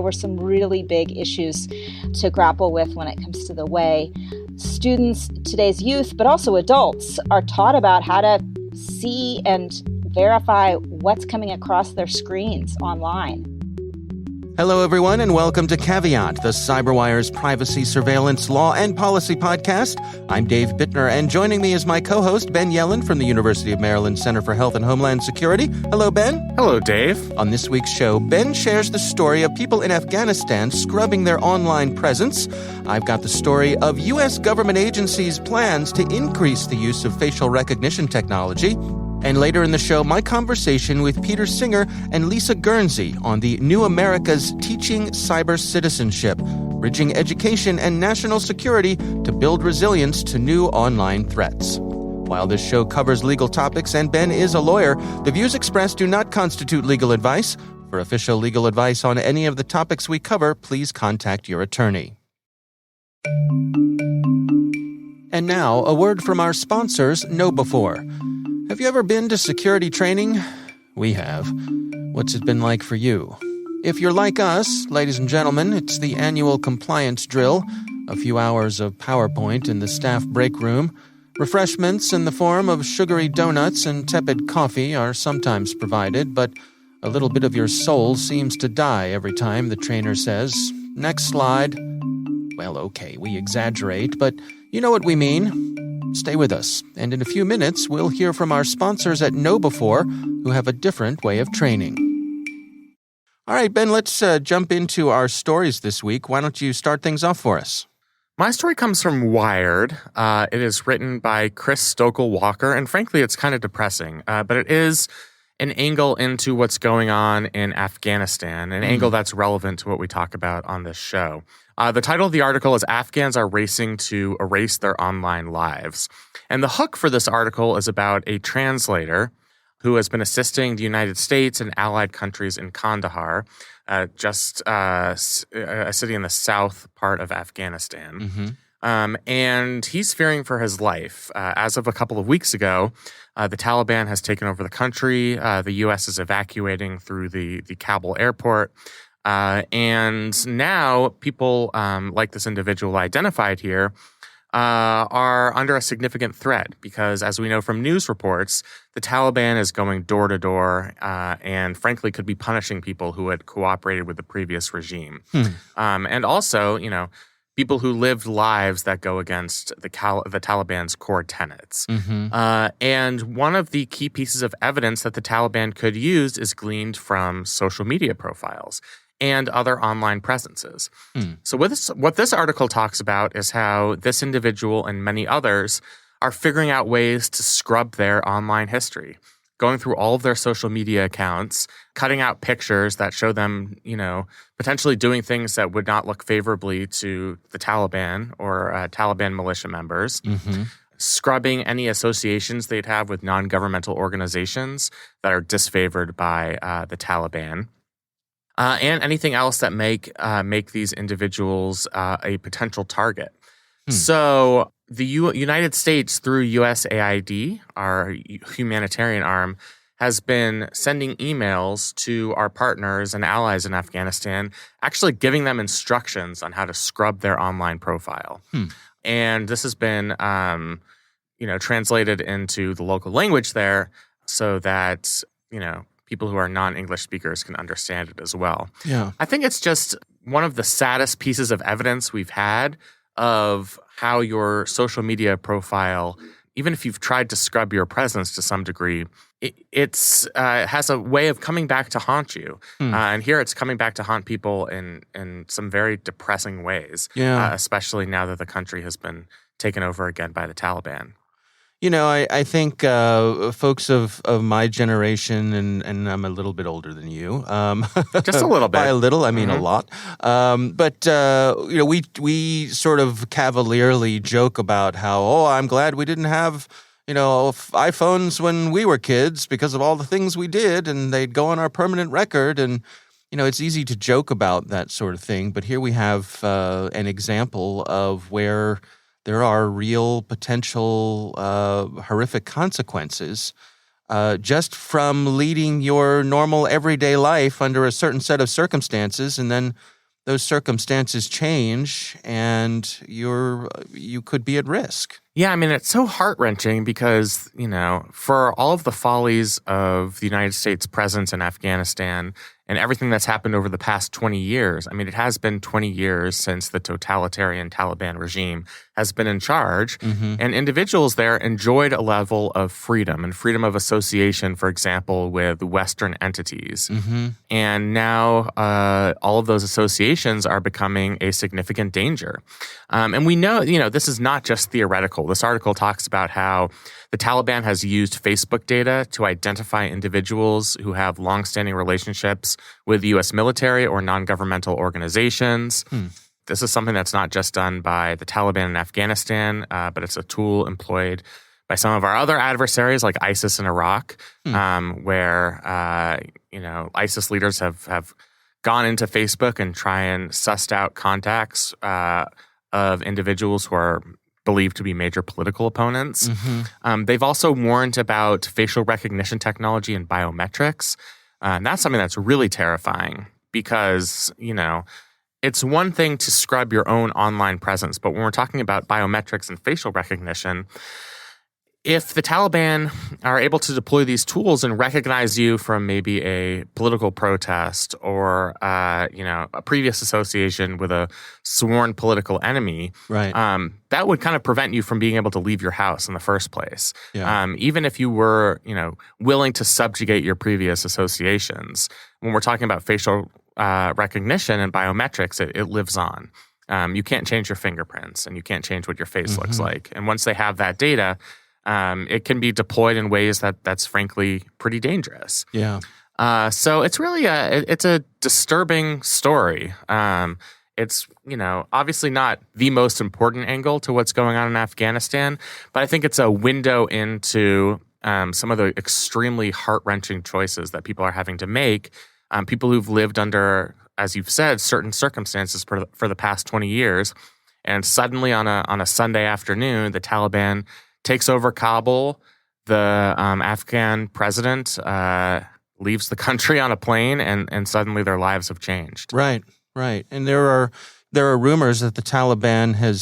were some really big issues to grapple with when it comes to the way students, today's youth, but also adults, are taught about how to see and verify what's coming across their screens online. Hello, everyone, and welcome to Caveat, the CyberWire's privacy, surveillance, law, and policy podcast. I'm Dave Bittner, and joining me is my co-host, Ben Yellen from the University of Maryland Center for Health and Homeland Security. Hello, Ben. Hello, Dave. On this week's show, Ben shares the story of people in Afghanistan scrubbing their online presence. I've got the story of U.S. government agencies' plans to increase the use of facial recognition technology. And later in the show, my conversation with Peter Singer and Lisa Guernsey on the New America's Teaching Cyber Citizenship, bridging education and national security to build resilience to new online threats. While this show covers legal topics and Ben is a lawyer, the views expressed do not constitute legal advice. For official legal advice on any of the topics we cover, please contact your attorney. And now, a word from our sponsors, KnowBe4. Have you ever been to security training? We have. What's it been like for you? If you're like us, ladies and gentlemen, it's the annual compliance drill, a few hours of PowerPoint in the staff break room. Refreshments in the form of sugary donuts and tepid coffee are sometimes provided, but a little bit of your soul seems to die every time the trainer says, "Next slide." Well, okay, we exaggerate, but you know what we mean. Stay with us, and in a few minutes, we'll hear from our sponsors at KnowBe4, who have a different way of training. All right, Ben, let's jump into our stories this week. Why don't you start things off for us? My story comes from Wired. It is written by Chris Stokel-Walker, and frankly, it's kind of depressing, but it is an angle into what's going on in Afghanistan, an angle that's relevant to what we talk about on this show. The title of the article is Afghans Are Racing to Erase Their Online Lives. And the hook for this article is about a translator who has been assisting the United States and allied countries in Kandahar, just a city in the south part of Afghanistan. And he's fearing for his life. As of a couple of weeks ago, the Taliban has taken over the country. The U.S. is evacuating through the Kabul airport. And now people like this individual identified here are under a significant threat because, as we know from news reports, the Taliban is going door to door and, frankly, could be punishing people who had cooperated with the previous regime. And also, you know, people who lived lives that go against the Taliban's core tenets. And one of the key pieces of evidence that the Taliban could use is gleaned from social media profiles and other online presences. So what this article talks about is how this individual and many others are figuring out ways to scrub their online history, going through all of their social media accounts, cutting out pictures that show them, you know, potentially doing things that would not look favorably to the Taliban or Taliban militia members, scrubbing any associations they'd have with non-governmental organizations that are disfavored by the Taliban. And anything else that make these individuals a potential target. So the United States, through USAID, our humanitarian arm, has been sending emails to our partners and allies in Afghanistan, actually giving them instructions on how to scrub their online profile. And this has been, translated into the local language there so that, you know, people who are non-English speakers can understand it as well. Yeah. I think it's just one of the saddest pieces of evidence we've had of how your social media profile, even if you've tried to scrub your presence to some degree, it has a way of coming back to haunt you. And here it's coming back to haunt people in some very depressing ways, especially now that the country has been taken over again by the Taliban. You know, I think folks of my generation, and I'm a little bit older than you. Just a little bit. By a little, I mean a lot. But we sort of cavalierly joke about how, I'm glad we didn't have, iPhones when we were kids because of all the things we did, and they'd go on our permanent record. And, it's easy to joke about that sort of thing. But here we have an example of where there are real potential horrific consequences just from leading your normal everyday life under a certain set of circumstances and then those circumstances change and you could be at risk. Yeah, I mean, it's so heart-wrenching because, for all of the follies of the United States presence in Afghanistan and everything that's happened over the past 20 years, I mean, it has been 20 years since the totalitarian Taliban regime has been in charge, and individuals there enjoyed a level of freedom and freedom of association, for example, with Western entities. And now all of those associations are becoming a significant danger. And we know, this is not just theoretical. This article talks about how the Taliban has used Facebook data to identify individuals who have longstanding relationships with the U.S. military or non-governmental organizations. This is something that's not just done by the Taliban in Afghanistan, but it's a tool employed by some of our other adversaries like ISIS in Iraq, where ISIS leaders have gone into Facebook and try and sussed out contacts of individuals who are believed to be major political opponents. They've also warned about facial recognition technology and biometrics. And that's something that's really terrifying because, it's one thing to scrub your own online presence, but when we're talking about biometrics and facial recognition, if the Taliban are able to deploy these tools and recognize you from maybe a political protest or, a previous association with a sworn political enemy, right. That would kind of prevent you from being able to leave your house in the first place. Yeah. Even if you were, willing to subjugate your previous associations. When we're talking about facial recognition and biometrics, it lives on. You can't change your fingerprints and you can't change what your face looks like. And once they have that data, it can be deployed in ways that's frankly pretty dangerous. Yeah. So it's really it's a disturbing story. It's, obviously not the most important angle to what's going on in Afghanistan, but I think it's a window into some of the extremely heart-wrenching choices that people are having to make. People who've lived under, as you've said, certain circumstances for the past 20 years. And suddenly on a Sunday afternoon, the Taliban takes over Kabul. The Afghan president leaves the country on a plane, and suddenly their lives have changed. Right. And there are rumors that the Taliban has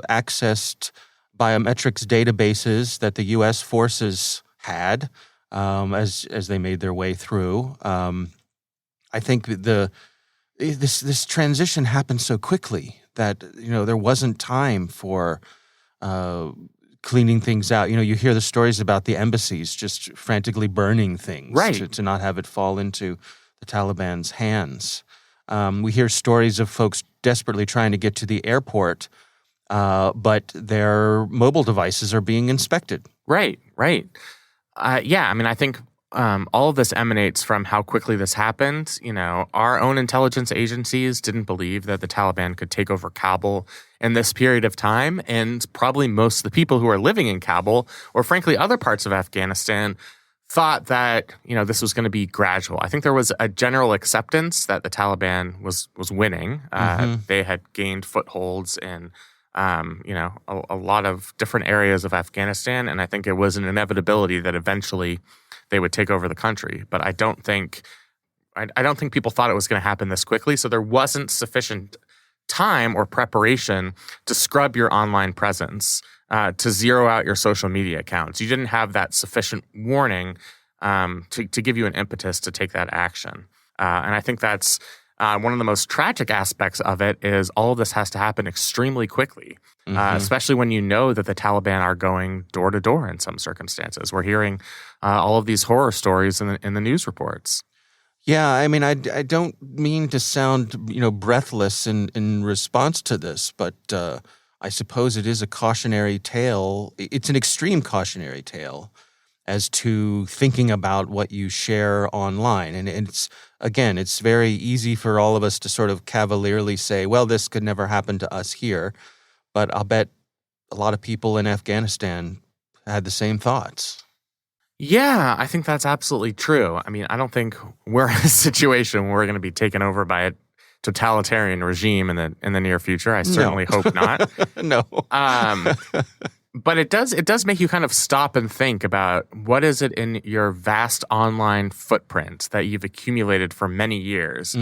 accessed biometrics databases that the U.S. forces had as they made their way through. I think this transition happened so quickly that there wasn't time for cleaning things out. You hear the stories about the embassies just frantically burning things to not have it fall into the Taliban's hands. We hear stories of folks desperately trying to get to the airport, but their mobile devices are being inspected. Right. Yeah, I mean, I think all of this emanates from how quickly this happened. Our own intelligence agencies didn't believe that the Taliban could take over Kabul in this period of time. And probably most of the people who are living in Kabul, or frankly other parts of Afghanistan, thought that, this was going to be gradual. I think there was a general acceptance that the Taliban was winning. They had gained footholds in a lot of different areas of Afghanistan. And I think it was an inevitability that eventually they would take over the country. But I don't think people thought it was going to happen this quickly. So there wasn't sufficient time or preparation to scrub your online presence, to zero out your social media accounts. You didn't have that sufficient warning to give you an impetus to take that action. And I think that's one of the most tragic aspects of it is all of this has to happen extremely quickly, especially when you know that the Taliban are going door to door in some circumstances. We're hearing all of these horror stories in the news reports. Yeah, I mean, I don't mean to sound, breathless in response to this, but I suppose it is a cautionary tale. It's an extreme cautionary tale as to thinking about what you share online. And it's very easy for all of us to sort of cavalierly say, well, this could never happen to us here. But I'll bet a lot of people in Afghanistan had the same thoughts. Yeah, I think that's absolutely true. I mean, I don't think we're in a situation where we're going to be taken over by a totalitarian regime in the near future. I certainly hope not. No. But it does make you kind of stop and think about what is it in your vast online footprint that you've accumulated for many years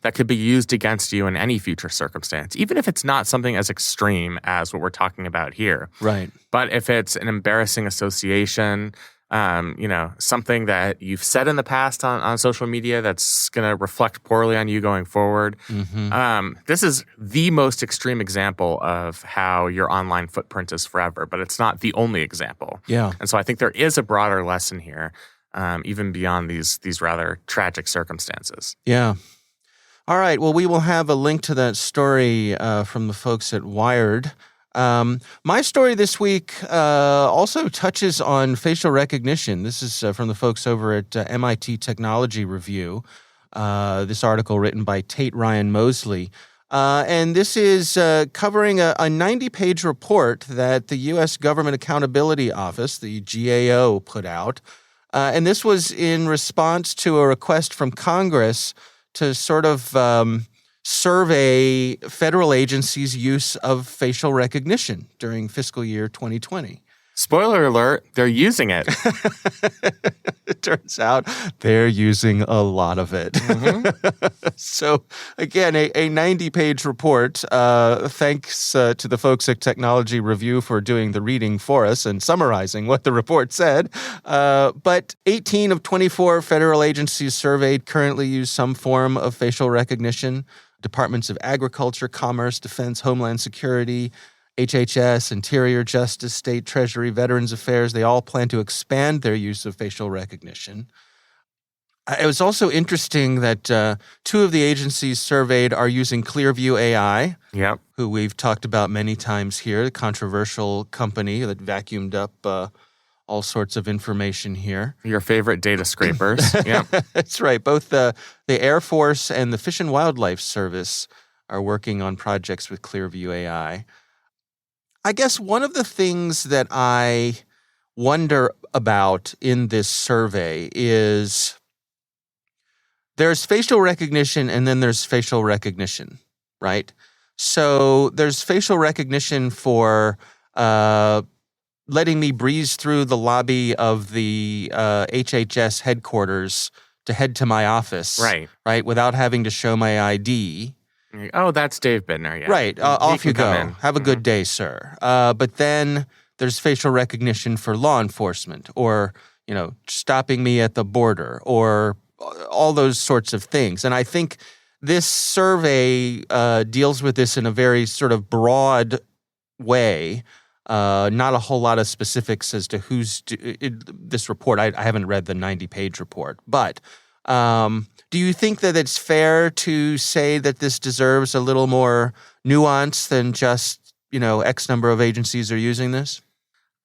that could be used against you in any future circumstance, even if it's not something as extreme as what we're talking about here. Right. But if it's an embarrassing association, something that you've said in the past on social media that's going to reflect poorly on you going forward. This is the most extreme example of how your online footprint is forever, but it's not the only example. Yeah. And so I think there is a broader lesson here, even beyond these rather tragic circumstances. Yeah. All right. Well, we will have a link to that story from the folks at Wired. My story this week also touches on facial recognition. This is from the folks over at MIT Technology Review. This article written by Tate Ryan Mosley. And this is covering a 90-page report that the U.S. Government Accountability Office, the GAO, put out. And this was in response to a request from Congress to sort of survey federal agencies' use of facial recognition during fiscal year 2020. Spoiler alert, they're using it. It turns out they're using a lot of it. So, again, a 90-page report. Thanks to the folks at Technology Review for doing the reading for us and summarizing what the report said. But 18 of 24 federal agencies surveyed currently use some form of facial recognition. Departments of Agriculture, Commerce, Defense, Homeland Security, HHS, Interior, Justice, State Treasury, Veterans Affairs, they all plan to expand their use of facial recognition. It was also interesting that two of the agencies surveyed are using Clearview AI, who we've talked about many times here, the controversial company that vacuumed up all sorts of information here. Your favorite data scrapers. Yeah, that's right. Both the Air Force and the Fish and Wildlife Service are working on projects with Clearview AI. I guess one of the things that I wonder about in this survey is there's facial recognition and then there's facial recognition, right? So there's facial recognition for letting me breeze through the lobby of the HHS headquarters to head to my office, right, without having to show my ID. Oh, that's Dave Bittner, yeah. Right, off you go. Have a good day, sir. But then there's facial recognition for law enforcement or, stopping me at the border or all those sorts of things. And I think this survey deals with this in a very sort of broad way. Not a whole lot of specifics as to who's this report. I haven't read the 90-page report, but do you think that it's fair to say that this deserves a little more nuance than just, X number of agencies are using this?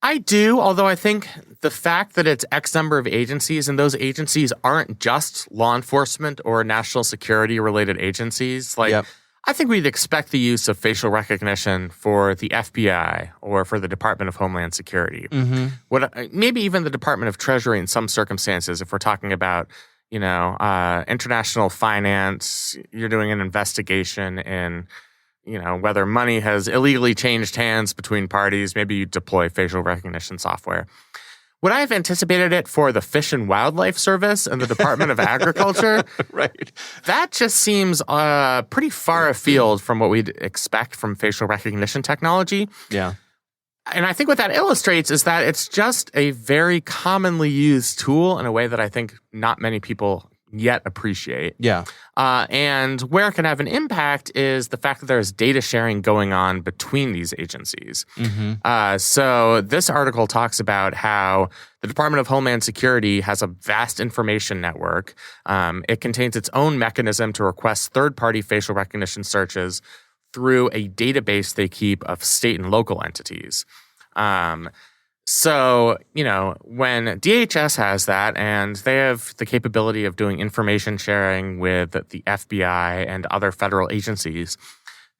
I do, although I think the fact that it's X number of agencies and those agencies aren't just law enforcement or national security related agencies, I think we'd expect the use of facial recognition for the FBI or for the Department of Homeland Security. Maybe even the Department of Treasury in some circumstances, if we're talking about, international finance, you're doing an investigation in, whether money has illegally changed hands between parties, maybe you deploy facial recognition software. Would I have anticipated it for the Fish and Wildlife Service and the Department of Agriculture? Right. That just seems pretty far afield from what we'd expect from facial recognition technology. Yeah. And I think what that illustrates is that it's just a very commonly used tool in a way that I think not many people yet appreciate. Yeah. And where it can have an impact is the fact that there's data sharing going on between these agencies. So this article talks about how the Department of Homeland Security has a vast information network. It contains its own mechanism to request third-party facial recognition searches through a database they keep of state and local entities. So, when DHS has that and they have the capability of doing information sharing with the FBI and other federal agencies,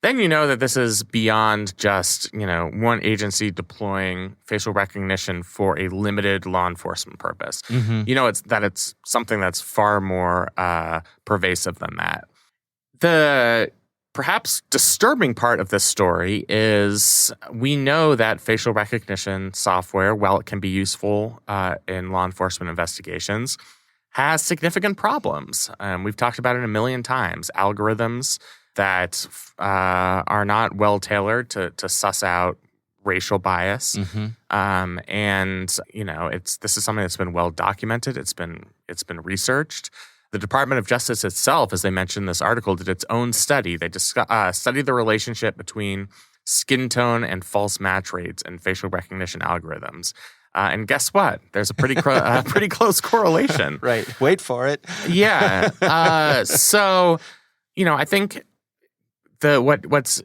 then you know that this is beyond just, one agency deploying facial recognition for a limited law enforcement purpose. It's something that's far more pervasive than that. The perhaps disturbing part of this story is we know that facial recognition software, while it can be useful in law enforcement investigations, has significant problems. We've talked about it a million times. Algorithms that are not well tailored to suss out racial bias, and this is something that's been well documented. It's been researched. The Department of Justice itself, as they mentioned in this article, did its own study. They studied the relationship between skin tone and false match rates in facial recognition algorithms. And guess what? There's a pretty close correlation. Right. Wait for it. Yeah. So, I think what's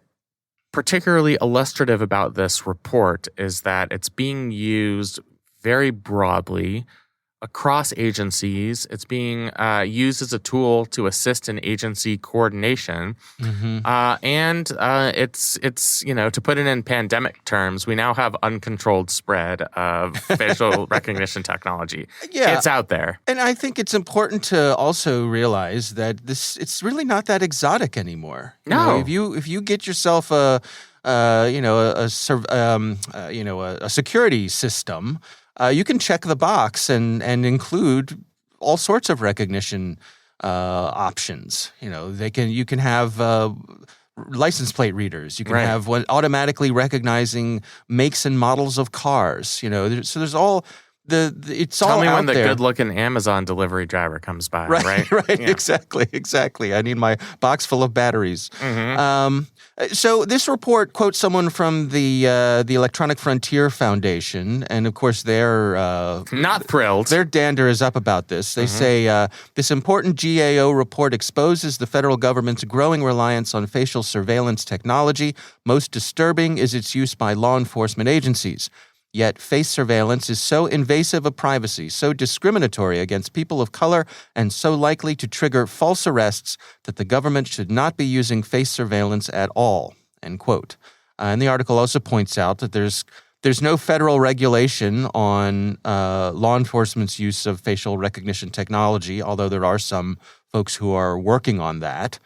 particularly illustrative about this report is that it's being used very broadly across agencies. It's being used as a tool to assist in agency coordination. And it's to put it in pandemic terms, we now have uncontrolled spread of facial recognition technology. Yeah. It's out there. And I think it's important to also realize that it's really not that exotic anymore. No. If you get yourself a security system, you can check the box and include all sorts of recognition options. You can have license plate readers. You can have one automatically recognizing makes and models of cars. So there's all it's all out there. Tell me when the good-looking Amazon delivery driver comes by. Right. Right. Yeah. Exactly. I need my box full of batteries. So this report quotes someone from the Electronic Frontier Foundation, and of course they're not thrilled. Their dander is up about this. They say this important GAO report exposes the federal government's growing reliance on facial surveillance technology. Most disturbing is its use by law enforcement agencies. Yet face surveillance is so invasive of privacy, so discriminatory against people of color, and so likely to trigger false arrests that the government should not be using face surveillance at all, end quote. And the article also points out that there's no federal regulation on law enforcement's use of facial recognition technology, although there are some folks who are working on that.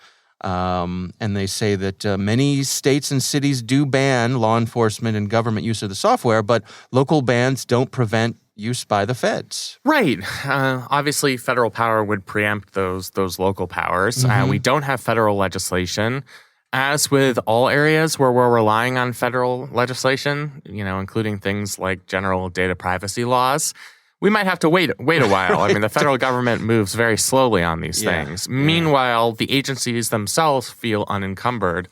And they say that many states and cities do ban law enforcement and government use of the software, but local bans don't prevent use by the feds. Right. Obviously, federal power would preempt those local powers. We don't have federal legislation. As with all areas where we're relying on federal legislation, including things like general data privacy laws, we might have to wait a while. I mean, the federal government moves very slowly on these things. Meanwhile, the agencies themselves feel unencumbered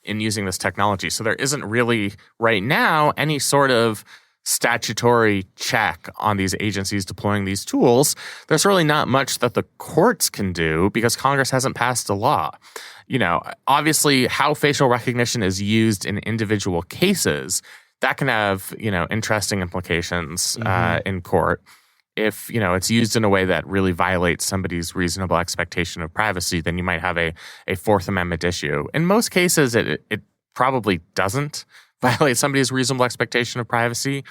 in using this technology. So there isn't really, right now, any sort of statutory check on these agencies deploying these tools. There's really not much that the courts can do because Congress hasn't passed a law. Obviously, how facial recognition is used in individual cases, that can have, interesting implications in court. If, it's used in a way that really violates somebody's reasonable expectation of privacy, then you might have a Fourth Amendment issue. In most cases, it probably doesn't violate somebody's reasonable expectation of privacy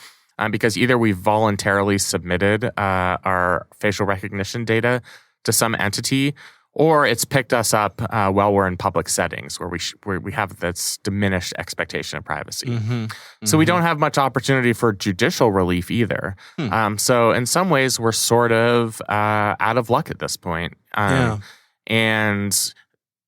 because either we've voluntarily submitted our facial recognition data to some entity, or it's picked us up while we're in public settings where we have this diminished expectation of privacy. So we don't have much opportunity for judicial relief either. So in some ways, we're sort of out of luck at this point. And,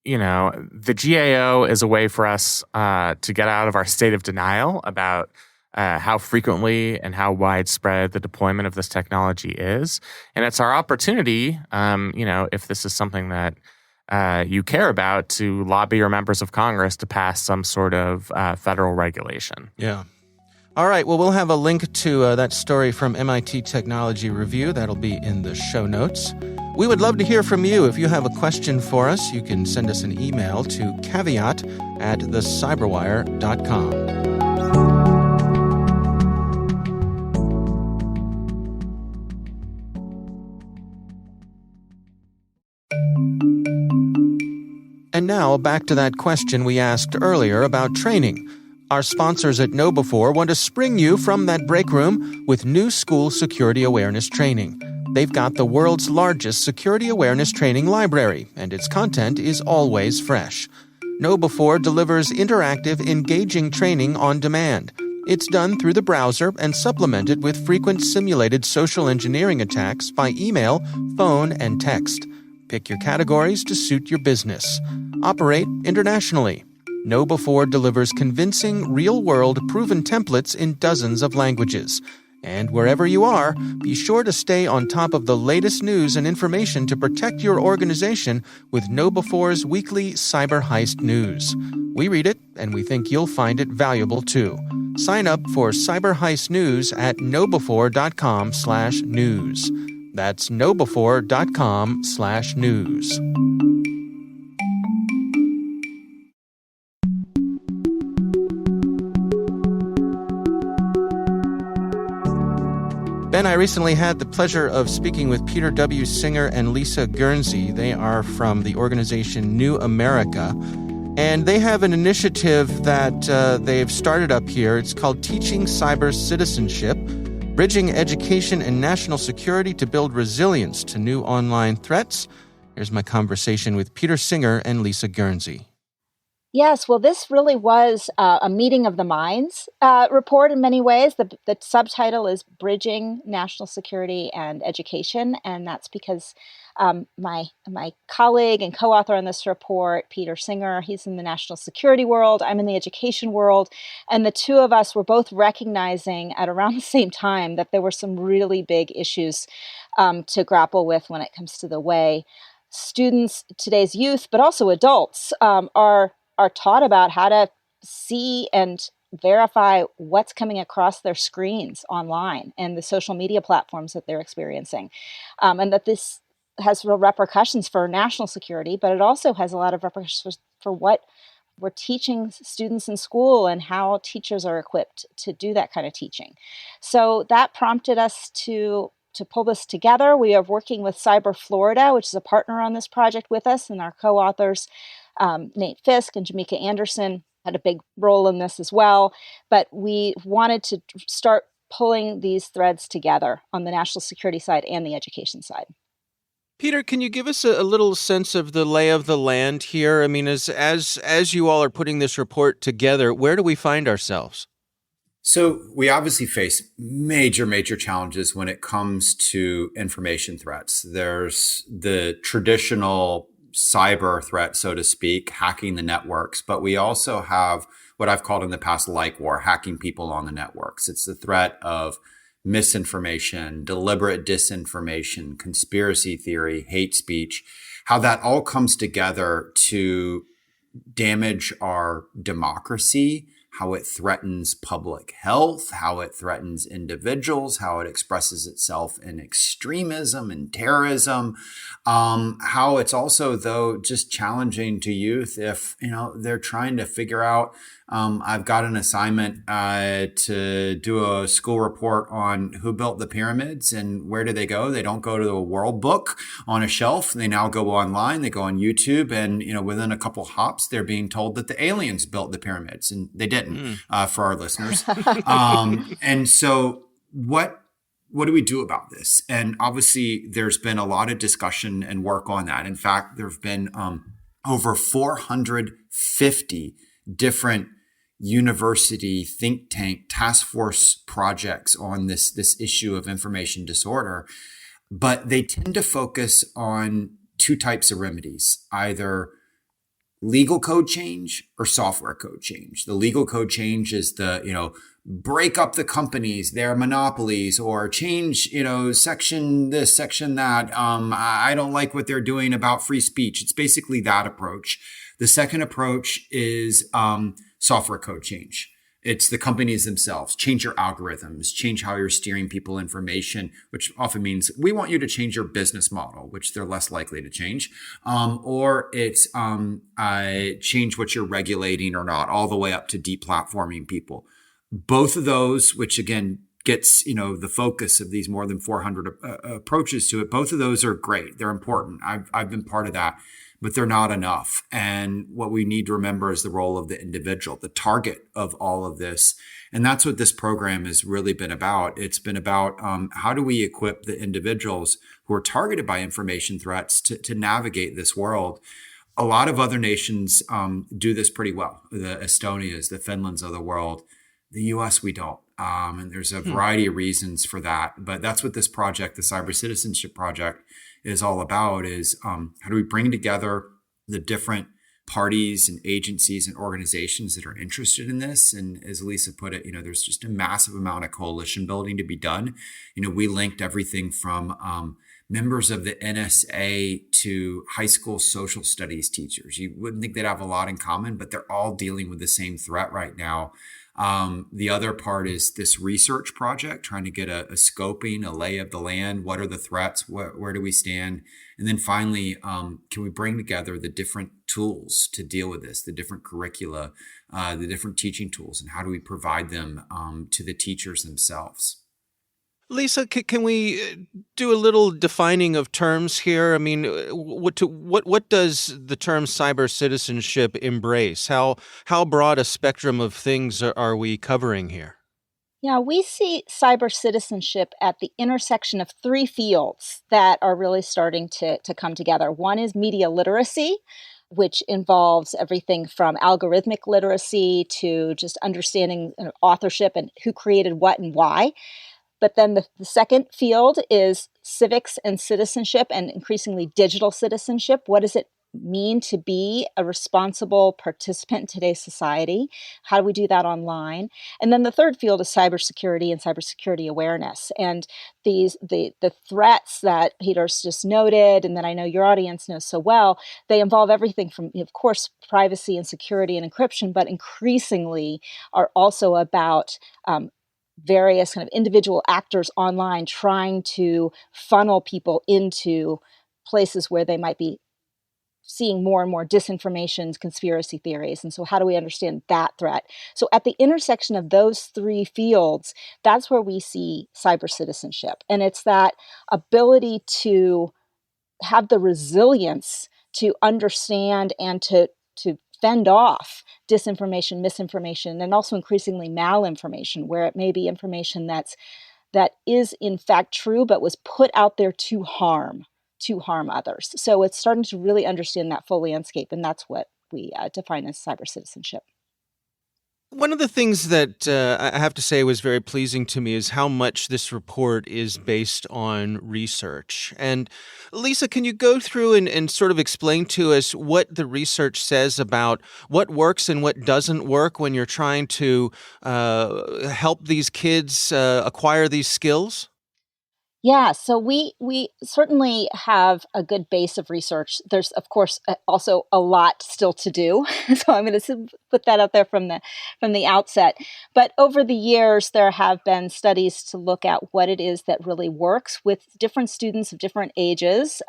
the GAO is a way for us to get out of our state of denial about how frequently and how widespread the deployment of this technology is. And it's our opportunity, if this is something that you care about, to lobby your members of Congress to pass some sort of federal regulation. Yeah. All right. Well, we'll have a link to that story from MIT Technology Review. That'll be in the show notes. We would love to hear from you. If you have a question for us, you can send us an email to caveat@thecyberwire.com. And now, back to that question we asked earlier about training. Our sponsors at KnowBe4 want to spring you from that break room with new school security awareness training. They've got the world's largest security awareness training library, and its content is always fresh. Know Before delivers interactive, engaging training on demand. It's done through the browser and supplemented with frequent simulated social engineering attacks by email, phone, and text. Pick your categories to suit your business. Operate internationally. Know Before delivers convincing, real-world, proven templates in dozens of languages. And wherever you are, be sure to stay on top of the latest news and information to protect your organization with Know Before's weekly Cyber Heist News. We read it, and we think you'll find it valuable too. Sign up for Cyber Heist News at knowbefore.com/news. That's knowbefore.com/news. Ben, I recently had the pleasure of speaking with Peter W. Singer and Lisa Guernsey. They are from the organization New America, and they have an initiative that they've started up here. It's called Teaching Cyber Citizenship, Bridging Education and National Security to Build Resilience to New Online Threats. Here's my conversation with Peter Singer and Lisa Guernsey. Yes, well, this really was a meeting of the minds report in many ways. The subtitle is Bridging National Security and Education, and that's because my colleague and co-author on this report, Peter Singer, he's in the national security world, I'm in the education world, and the two of us were both recognizing at around the same time that there were some really big issues to grapple with when it comes to the way students, today's youth, but also adults, are taught about how to see and verify what's coming across their screens online and the social media platforms that they're experiencing. And that this has real repercussions for national security, but it also has a lot of repercussions for what we're teaching students in school and how teachers are equipped to do that kind of teaching. So that prompted us to pull this together. We are working with Cyber Florida, which is a partner on this project with us, and our co-authors, Nate Fisk and Jamaica Anderson, had a big role in this as well. But we wanted to start pulling these threads together on the national security side and the education side. Peter, can you give us a little sense of the lay of the land here? I mean, as you all are putting this report together, where do we find ourselves? So we obviously face major challenges when it comes to information threats. There's the traditional cyber threat, so to speak, hacking the networks, but we also have what I've called in the past like war, hacking people on the networks. It's the threat of misinformation, deliberate disinformation, conspiracy theory, hate speech, how that all comes together to damage our democracy, how it threatens public health, how it threatens individuals, how it expresses itself in extremism and terrorism, how it's also, though, just challenging to youth if, they're trying to figure out, I've got an assignment to do a school report on who built the pyramids and where do they go? They don't go to the World Book on a shelf. They now go online. They go on YouTube, and within a couple hops, they're being told that the aliens built the pyramids, and they didn't. For our listeners, and so what do we do about this? And obviously, there's been a lot of discussion and work on that. In fact, there have been over 450 different university think tank task force projects on this issue of information disorder, but they tend to focus on two types of remedies, either legal code change or software code change. The legal code change is the, break up the companies, their monopolies, or change, section this, section that. I don't like what they're doing about free speech. It's basically that approach. The second approach is software code change. It's the companies themselves. Change your algorithms, change how you're steering people information, which often means we want you to change your business model, which they're less likely to change. Or it's change what you're regulating or not, all the way up to deplatforming people. Both of those, which again gets the focus of these more than 400 approaches to it, both of those are great. They're important. I've been part of that. But they're not enough. And what we need to remember is the role of the individual, the target of all of this. And that's what this program has really been about. It's been about how do we equip the individuals who are targeted by information threats to navigate this world. A lot of other nations do this pretty well. The Estonias, the Finlands of the world. The U.S., we don't. And there's a variety of reasons for that. But that's what this project, the Cyber Citizenship Project, is all about, is how do we bring together the different parties and agencies and organizations that are interested in this. And as Lisa put it, there's just a massive amount of coalition building to be done. We linked everything from members of the NSA to high school social studies teachers. You wouldn't think they'd have a lot in common, but they're all dealing with the same threat right now. The other part is this research project, trying to get a scoping, a lay of the land. What are the threats? Where do we stand? And then finally, can we bring together the different tools to deal with this, the different curricula, the different teaching tools, and how do we provide them to the teachers themselves? Lisa, can we do a little defining of terms here? I mean, what does the term cyber citizenship embrace? How broad a spectrum of things are we covering here? Yeah, we see cyber citizenship at the intersection of three fields that are really starting to come together. One is media literacy, which involves everything from algorithmic literacy to just understanding authorship and who created what and why. But then the second field is civics and citizenship, and increasingly digital citizenship. What does it mean to be a responsible participant in today's society? How do we do that online? And then the third field is cybersecurity and cybersecurity awareness. And the threats that Peter's just noted, and that I know your audience knows so well, they involve everything from, of course, privacy and security and encryption, but increasingly are also about various kind of individual actors online trying to funnel people into places where they might be seeing more and more disinformation, conspiracy theories. And so how do we understand that threat? So at the intersection of those three fields, that's where we see cyber citizenship. And it's that ability to have the resilience to understand and to fend off disinformation, misinformation, and also increasingly malinformation, where it may be information that is in fact true, but was put out there to harm others. So it's starting to really understand that full landscape, and that's what we define as cyber citizenship. One of the things that I have to say was very pleasing to me is how much this report is based on research. And Lisa, can you go through and sort of explain to us what the research says about what works and what doesn't work when you're trying to help these kids acquire these skills? Yeah, so we certainly have a good base of research. There's, of course, also a lot still to do. So I'm going to put that out there from the outset. But over the years, there have been studies to look at what it is that really works with different students of different ages,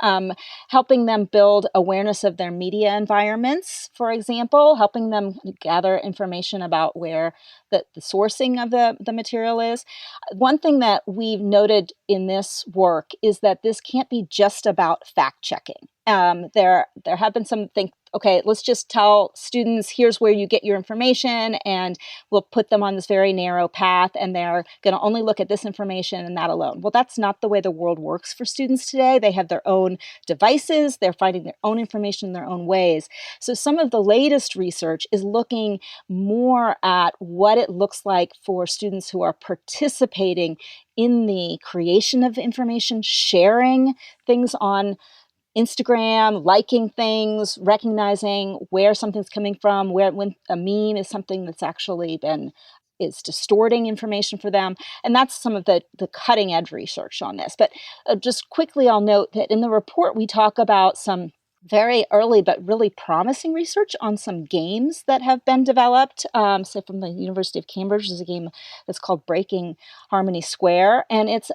helping them build awareness of their media environments, for example, helping them gather information about where the sourcing of the material is. One thing that we've noted in this work is that this can't be just about fact checking. There have been some think, okay, let's just tell students, here's where you get your information, and we'll put them on this very narrow path, and they're going to only look at this information and that alone. Well, that's not the way the world works for students today. They have their own devices. They're finding their own information in their own ways. So some of the latest research is looking more at what it looks like for students who are participating in the creation of information, sharing things on Instagram, liking things, recognizing where something's coming from, when a meme is something that's actually is distorting information for them. And that's some of the cutting edge research on this. But just quickly, I'll note that in the report, we talk about some very early but really promising research on some games that have been developed. So from the University of Cambridge, there's a game that's called Breaking Harmony Square, and it's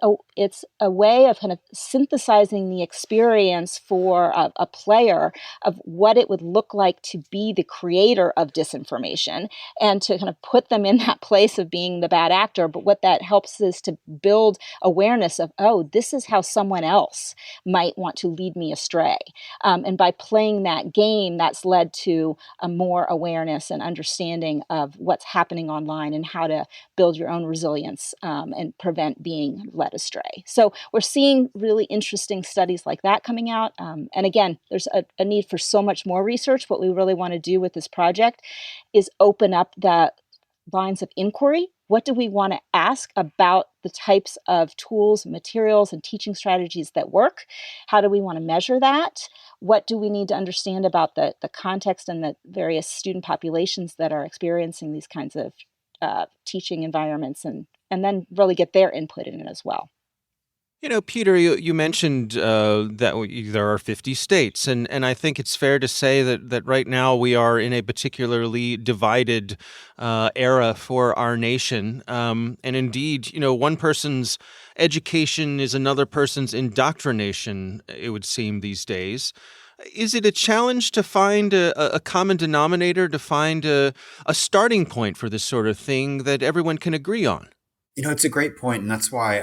a way of kind of synthesizing the experience for a player of what it would look like to be the creator of disinformation and to kind of put them in that place of being the bad actor. But what that helps is to build awareness of, oh, this is how someone else might want to lead me astray. And And by playing that game, that's led to a more awareness and understanding of what's happening online and how to build your own resilience and prevent being led astray. So we're seeing really interesting studies like that coming out. And again, there's a need for so much more research. What we really want to do with this project is open up the lines of inquiry. What do we want to ask about the types of tools, materials, and teaching strategies that work? How do we want to measure that? What do we need to understand about the context and the various student populations that are experiencing these kinds of teaching environments, and then really get their input in it as well. Peter, you mentioned that there are 50 states, and I think it's fair to say that right now we are in a particularly divided era for our nation. And indeed, one person's education is another person's indoctrination, it would seem these days. Is it a challenge to find a common denominator, to find a starting point for this sort of thing that everyone can agree on? It's a great point, and that's why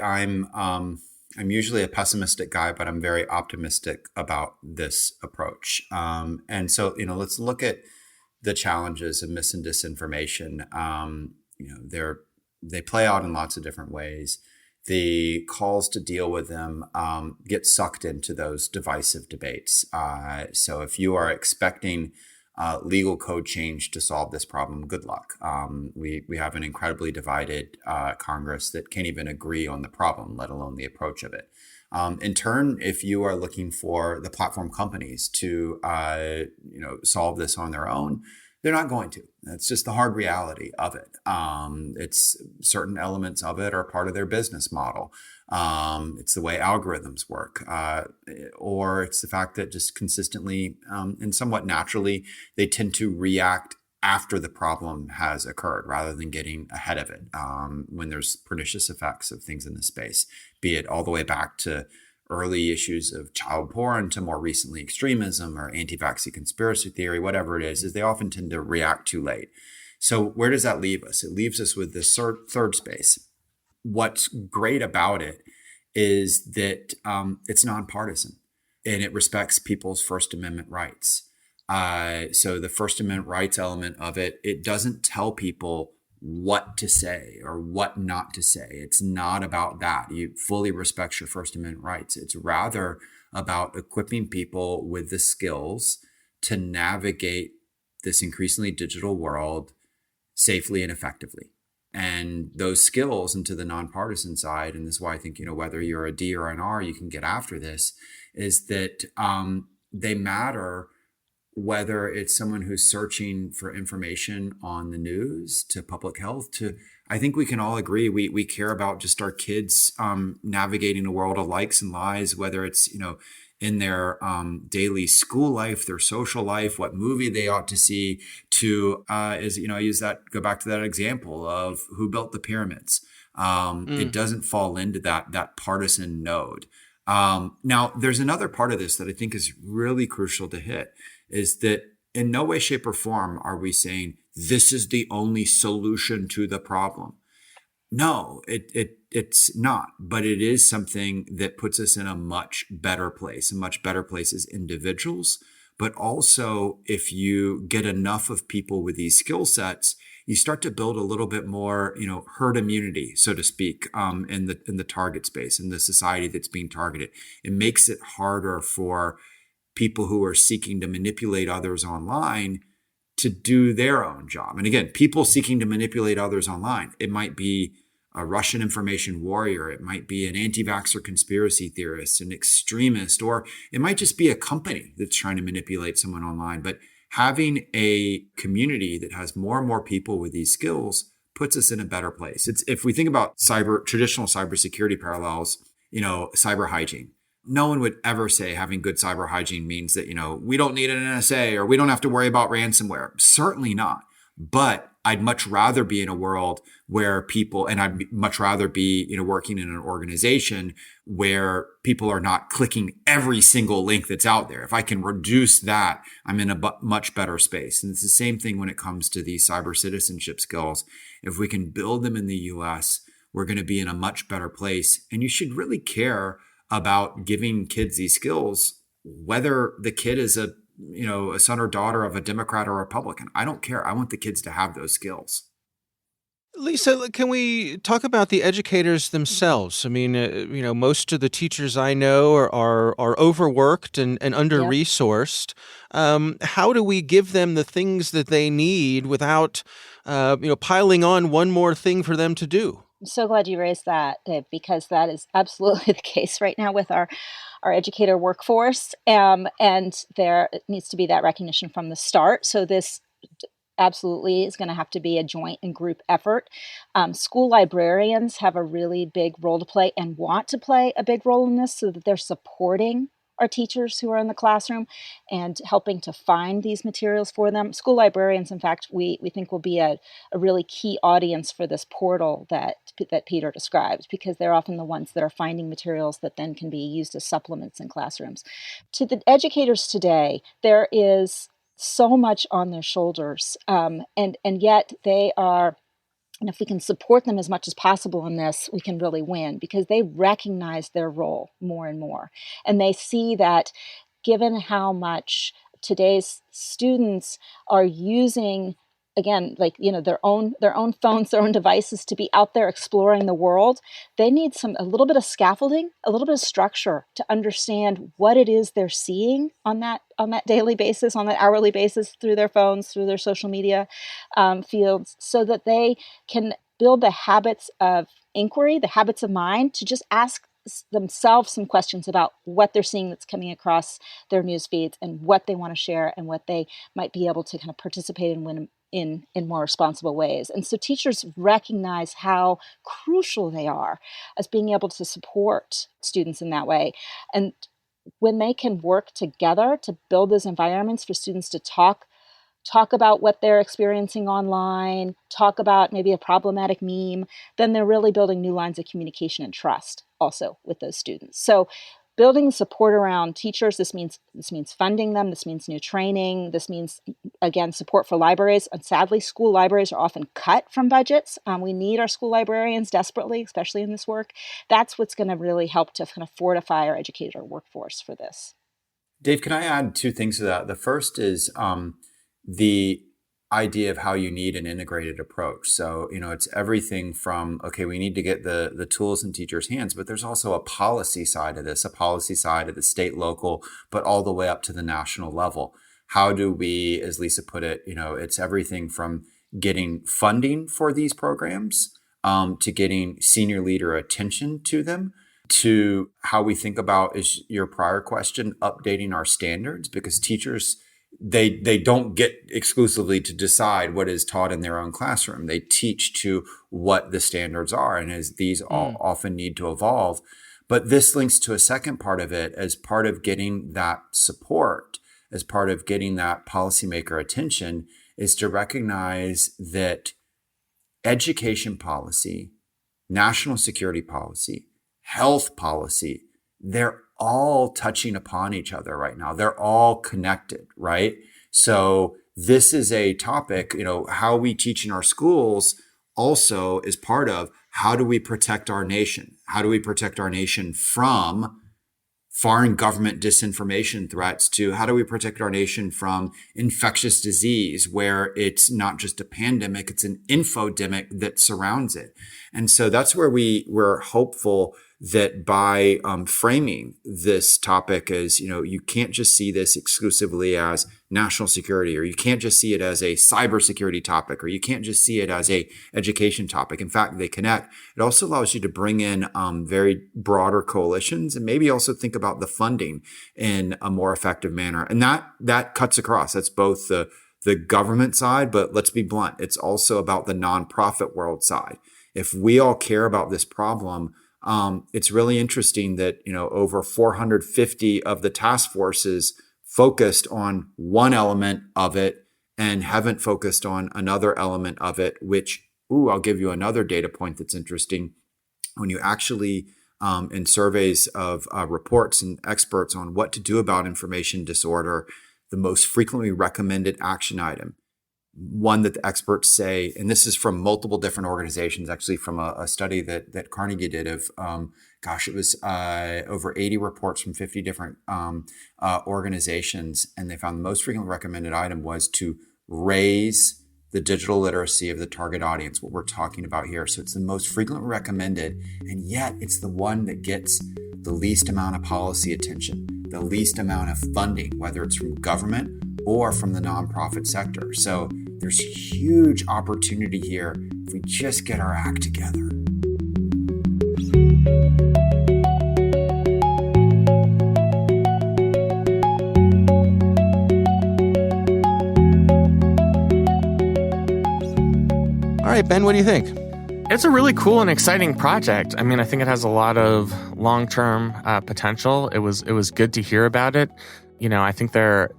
I'm usually a pessimistic guy, but I'm very optimistic about this approach. And so, let's look at the challenges of mis and disinformation. They play out in lots of different ways. The calls to deal with them get sucked into those divisive debates. So if you are expecting legal code change to solve this problem, good luck. We have an incredibly divided Congress that can't even agree on the problem, let alone the approach of it. In turn, if you are looking for the platform companies to solve this on their own, they're not going to. That's just the hard reality of it. It's certain elements of it are part of their business model. It's the way algorithms work, or it's the fact that just consistently and somewhat naturally, they tend to react after the problem has occurred rather than getting ahead of it when there's pernicious effects of things in the space, be it all the way back to early issues of child porn to more recently extremism or anti-vaccine conspiracy theory, whatever it is they often tend to react too late. So where does that leave us? It leaves us with this third space. What's great about it is that it's nonpartisan and it respects people's First Amendment rights. So the First Amendment rights element of it, it doesn't tell people what to say or what not to say. It's not about that. You fully respect your First Amendment rights. It's rather about equipping people with the skills to navigate this increasingly digital world safely and effectively. And those skills, and to the nonpartisan side, and this is why I think, whether you're a D or an R, you can get after this, is that they matter. Whether it's someone who's searching for information on the news to public health to, I think we can all agree we care about just our kids navigating a world of likes and lies, whether it's, in their daily school life, their social life, what movie they ought to see to, I go back to that example of who built the pyramids. It doesn't fall into that partisan node. Now, there's another part of this that I think is really crucial to hit, is that in no way, shape, or form are we saying this is the only solution to the problem. No, it's not, but it is something that puts us in a much better place, a much better place as individuals. But also, if you get enough of people with these skill sets, you start to build a little bit more, herd immunity, so to speak, in the target space, in the society that's being targeted. It makes it harder for people who are seeking to manipulate others online to do their own job. And again, people seeking to manipulate others online, it might be a Russian information warrior, it might be an anti-vaxxer conspiracy theorist, an extremist, or it might just be a company that's trying to manipulate someone online. But having a community that has more and more people with these skills puts us in a better place. If we think about traditional cybersecurity parallels, cyber hygiene, no one would ever say having good cyber hygiene means that, we don't need an NSA or we don't have to worry about ransomware. Certainly not. But I'd much rather be in a world where people, and I'd much rather be, working in an organization where people are not clicking every single link that's out there. If I can reduce that, I'm in a much better space. And it's the same thing when it comes to these cyber citizenship skills. If we can build them in the US, we're going to be in a much better place. And you should really care about giving kids these skills whether the kid is a son or daughter of a Democrat or a Republican. I don't care. I want the kids to have those skills. Lisa, can we talk about the educators themselves? I mean, most of the teachers I know are overworked and under-resourced. How do we give them the things that they need without, piling on one more thing for them to do? I'm so glad you raised that, Dave, because that is absolutely the case right now with our educator workforce. And there needs to be that recognition from the start. So this absolutely is going to have to be a joint and group effort. School librarians have a really big role to play and want to play a big role in this, so that they're supporting our teachers who are in the classroom and helping to find these materials for them. School librarians, in fact, we think will be a really key audience for this portal that Peter described, because they're often the ones that are finding materials that then can be used as supplements in classrooms. To the educators today, there is so much on their shoulders, and yet they are, and if we can support them as much as possible in this, we can really win, because they recognize their role more and more, and they see that given how much today's students are using, again, like, their own phones, their own devices to be out there exploring the world, they need a little bit of scaffolding, a little bit of structure to understand what it is they're seeing on that daily basis, on that hourly basis, through their phones, through their social media fields, so that they can build the habits of inquiry, the habits of mind, to just ask themselves some questions about what they're seeing that's coming across their news feeds, and what they want to share, and what they might be able to kind of participate in more responsible ways. And so teachers recognize how crucial they are as being able to support students in that way. And when they can work together to build those environments for students to talk about what they're experiencing online, talk about maybe a problematic meme, then they're really building new lines of communication and trust also with those students. So building support around teachers, this means funding them, this means new training, this means, again, support for libraries. And sadly, school libraries are often cut from budgets. We need our school librarians desperately, especially in this work. That's what's going to really help to kind of fortify our educator workforce for this. Dave, can I add two things to that? The first is the idea of how you need an integrated approach. So, it's everything from, okay, we need to get the tools in teachers' hands, but there's also a policy side of this, a policy side at the state, local, but all the way up to the national level. How do we, as Lisa put it, it's everything from getting funding for these programs to getting senior leader attention to them, to how we think about, is your prior question, updating our standards, because teachers, they don't get exclusively to decide what is taught in their own classroom. They teach to what the standards are, and as these all often need to evolve. But this links to a second part of it, as part of getting that support, as part of getting that policymaker attention, is to recognize that education policy, national security policy, health policy, they're all touching upon each other right now. They're all connected, right? So this is a topic, how we teach in our schools also is part of how do we protect our nation? How do we protect our nation from foreign government disinformation threats, to how do we protect our nation from infectious disease, where it's not just a pandemic, it's an infodemic that surrounds it. And so that's where we're hopeful that by framing this topic as, you can't just see this exclusively as national security, or you can't just see it as a cybersecurity topic, or you can't just see it as a education topic. In fact, they connect. It also allows you to bring in very broader coalitions, and maybe also think about the funding in a more effective manner. And that cuts across. That's both the government side, but let's be blunt, it's also about the nonprofit world side. If we all care about this problem, it's really interesting that, over 450 of the task forces focused on one element of it and haven't focused on another element of it, which, I'll give you another data point that's interesting. When you actually, in surveys of reports and experts on what to do about information disorder, the most frequently recommended action item, one that the experts say, and this is from multiple different organizations, actually from a study that Carnegie did of it was over 80 reports from 50 different organizations. And they found the most frequently recommended item was to raise the digital literacy of the target audience, what we're talking about here. So it's the most frequently recommended, and yet it's the one that gets the least amount of policy attention, the least amount of funding, whether it's from government or from the nonprofit sector. So there's huge opportunity here if we just get our act together. All right, Ben, what do you think? It's a really cool and exciting project. I mean, I think it has a lot of long-term potential. It was good to hear about it. You know, I think they're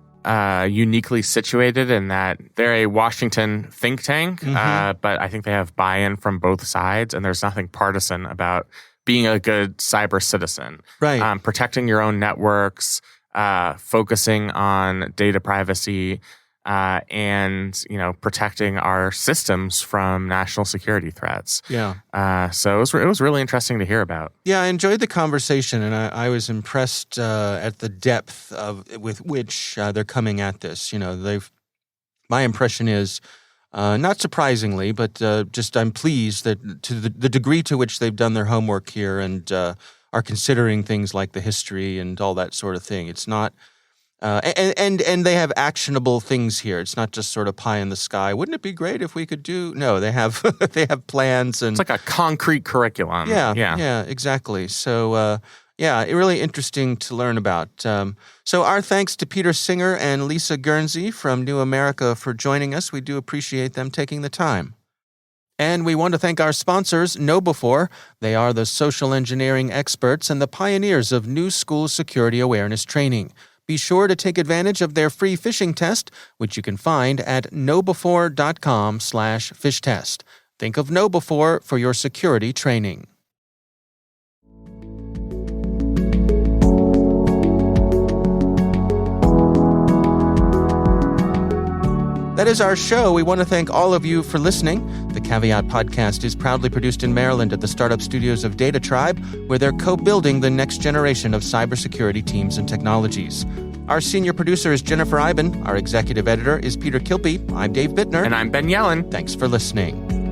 uniquely situated in that they're a Washington think tank, but I think they have buy-in from both sides, and there's nothing partisan about being a good cyber citizen. Right. Protecting your own networks, focusing on data privacy, and, you know, protecting our systems from national security threats. Yeah. So it was really interesting to hear about. Yeah, I enjoyed the conversation, and I was impressed at the depth with which they're coming at this. You know, my impression is, not surprisingly, but just I'm pleased that to the degree to which they've done their homework here and are considering things like the history and all that sort of thing. It's not. And they have actionable things here. It's not just sort of pie in the sky. Wouldn't it be great if we could do? No, they have they have plans, and it's like a concrete curriculum. Yeah, exactly. So really interesting to learn about. So our thanks to Peter Singer and Lisa Guernsey from New America for joining us. We do appreciate them taking the time. And we want to thank our sponsors, KnowBe4. They are the social engineering experts and the pioneers of new school security awareness training. Be sure to take advantage of their free phishing test, which you can find at knowbe4.com/fishtest. Think of KnowBe4 for your security training. That is our show. We want to thank all of you for listening. The Caveat podcast is proudly produced in Maryland at the startup studios of Data Tribe, where they're co-building the next generation of cybersecurity teams and technologies. Our senior producer is Jennifer Iben. Our executive editor is Peter Kilpie. I'm Dave Bittner. And I'm Ben Yellen. Thanks for listening.